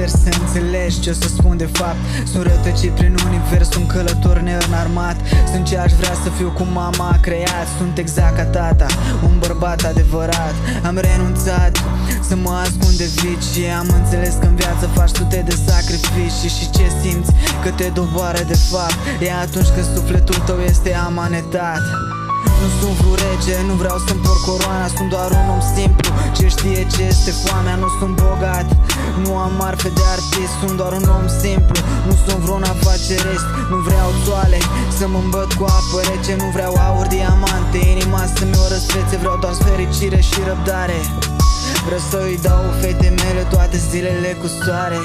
încerci să înțelegi ce o să spun de fapt. Sunt rătăcit prin univers, un călător neînarmat. Sunt ce aș vrea să fiu, cum mama a creat. Sunt exact ca tata, un bărbat adevărat. Am renunțat să mă ascund de vicii. Am înțeles că în viață faci sute de sacrificii. Și ce simți că te doboară de fapt e atunci când sufletul tău este amanetat. Nu sunt vreun rege, nu vreau să-mi por coroana. Sunt doar un om simplu ce știe ce este foamea. Nu sunt bogat, nu am marfe de artist. Sunt doar un om simplu, nu sunt vreun afacerist. Nu vreau toale să mă îmbăt cu apă rece. Nu vreau aur, diamante, inima să-mi o răsfețe. Vreau doar fericire și răbdare. Vreau să-i dau fetei mele toate zilele cu soare.